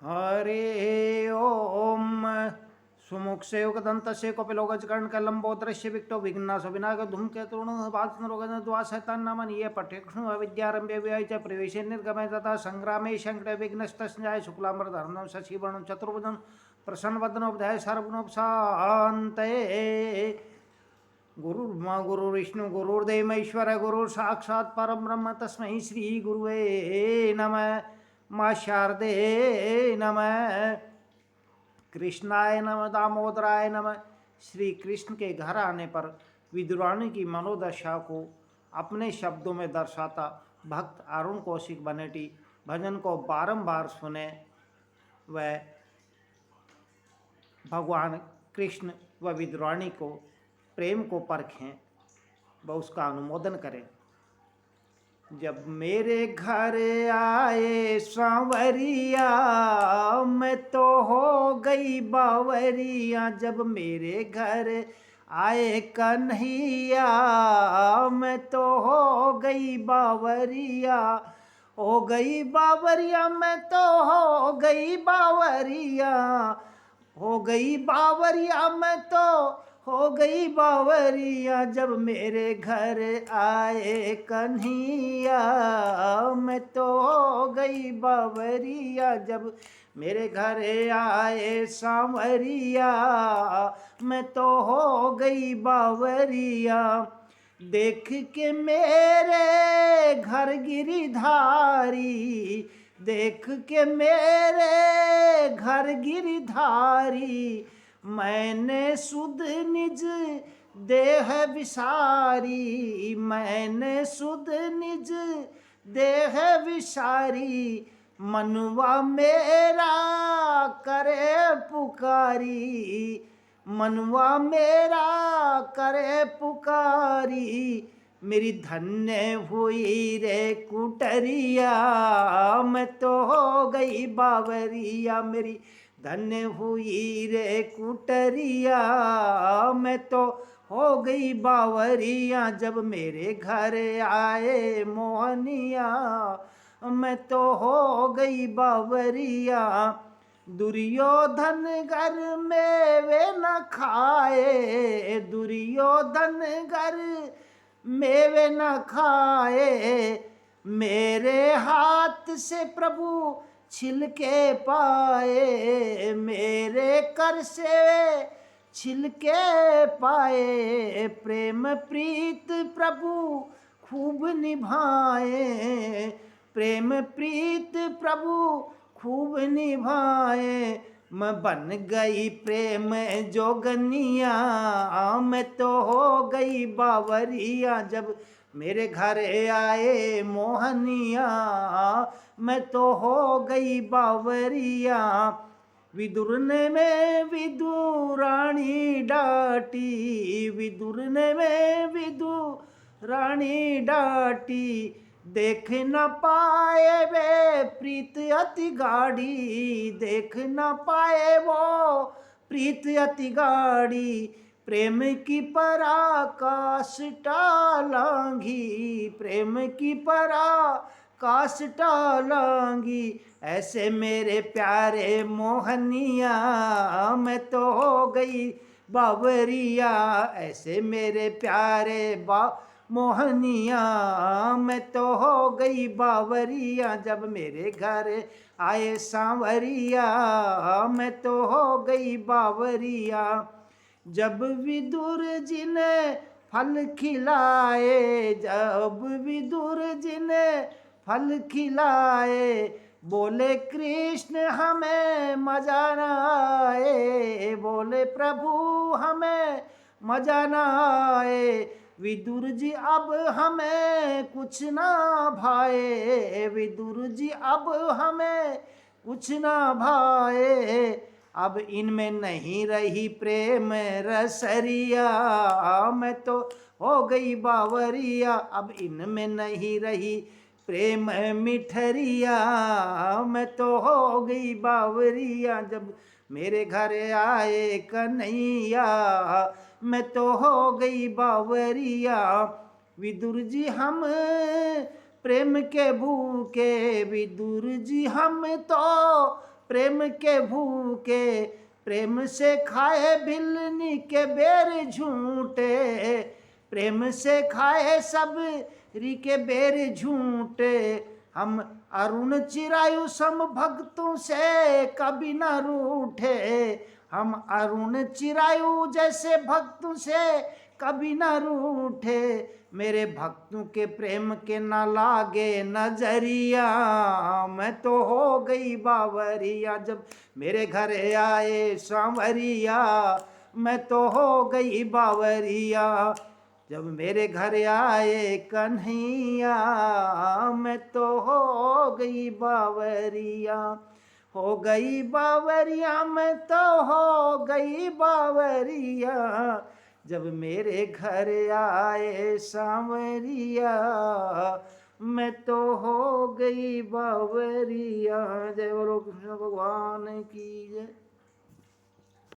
हरे ओम सुमुख से युगदंत से कपिलोगजकर्ण कलंबोदृश्य विक्टो विघ्नाश विनाग धूमकेतुण द्वा शैतान नामन ये पठेक्षु अविद्यारंभे व्यय च प्रवेशे निर्गमय तथा संग्रामे शंकर विघ्नस्तस्याय शुक्लाम्बरधरणं शशिवर्णं चतुर्भुजं प्रसन्नवदनोपध्याय सर्वगुणोपशान्तये गुरुर्ब्रह्मा गुरुर्विष्णु गुरुर्देव महेश्वर गुरुर साक्षात् परम ब्रह्म तस्मै श्री गुरुवे नमः। माँ शारदे नमः। कृष्णाय नमः। दामोदराय नमः। श्री कृष्ण के घर आने पर विदुरानी की मनोदशा को अपने शब्दों में दर्शाता भक्त अरुण कौशिक बनेटी भजन को बारंबार सुने व भगवान कृष्ण व विदुरानी को प्रेम को परखें व उसका अनुमोदन करें। जब मेरे घर आए सांवरिया मैं तो हो गई बावरिया। जब मेरे घर आए कन्हैया मैं तो हो गई बावरिया। हो गई बावरिया मैं तो हो गई बावरिया। हो गई बावरिया मैं तो हो गई बावरिया। जब मेरे घर आए कन्हैया मैं तो हो गई बावरिया। जब मेरे घर आए सांवरिया मैं तो हो गई बावरिया। देख के मेरे घर गिरिधारी देख के मेरे घर गिरिधारी मैंने सुध निज देह विसारी। मैंने सुध निज देह विसारी। मनवा मेरा करे पुकारी। मनवा मेरा करे पुकारी। मेरी धन्य हुई रे कुटरिया मैं तो हो गई बावरिया। मेरी धन्य हुई रे कुटरिया मैं तो हो गई बावरिया। जब मेरे घर आए मोहनिया मैं तो हो गई बावरिया। दुर्योधन घर में वे न खाए। दुर्योधन घर मेवे न खाए। मेरे हाथ से प्रभु छिलके पाए। मेरे कर से छिलके पाए। प्रेम प्रीत प्रभु खूब निभाए। प्रेम प्रीत प्रभु खूब निभाए। मैं बन गई प्रेम जोगनिया मैं तो हो गई बावरिया। जब मेरे घर आए मोहनिया मैं तो हो गई बावरिया। विदुर ने में विदुरानी डाटी। विदुर ने में विदुरानी डाटी। देख न पाए वे प्रीत अति गाढ़ी। देख न पाए वो प्रीत अति गाढ़ी। प्रेम की पराकाष्ठा लांघी। प्रेम की पराकाष्ठा लांघी। ऐसे मेरे प्यारे मोहनिया मैं तो हो गई बावरिया। ऐसे मेरे प्यारे मोहनिया मैं तो हो गई बावरिया। जब मेरे घर आए सांवरिया मैं तो हो गई बावरिया। जब विदुर जी ने फल खिलाए। जब विदुर जी ने फल खिलाए। बोले कृष्ण हमें मजा न आए। बोले प्रभु हमें मजा न आए। विदुर जी अब हमें कुछ ना भाए। विदुर जी अब हमें कुछ ना भाए। अब इनमें नहीं रही प्रेम रसरिया मैं तो हो गई बावरिया। अब इनमें नहीं रही प्रेम मिठरिया मैं तो हो गई बावरिया। जब मेरे घर आए कन्हैया मैं तो हो गई बावरिया। विदुर जी हम प्रेम के भूखे। विदुर जी हम तो प्रेम के भूखे, प्रेम से खाए भिलनी के बेर झूठे, प्रेम से खाए सब री के बेर झूठे। हम अरुण चिरायु सम भक्तों से कभी न रूठे, हम अरुण चिरायु जैसे भक्तों से कभी न रूठे। मेरे भक्तों के प्रेम के न लागे नजरिया, मैं तो हो गई बावरिया। जब मेरे घर आए सांवरिया, मैं तो हो गई बावरिया। जब मेरे घर आए कन्हैया, मैं तो हो गई बावरिया। हो गई बावरिया, मैं तो हो गई बावरिया। जब मेरे घर आए सांवरिया, मैं तो हो गई बावरिया। जय बोलो कृष्ण भगवान की जय।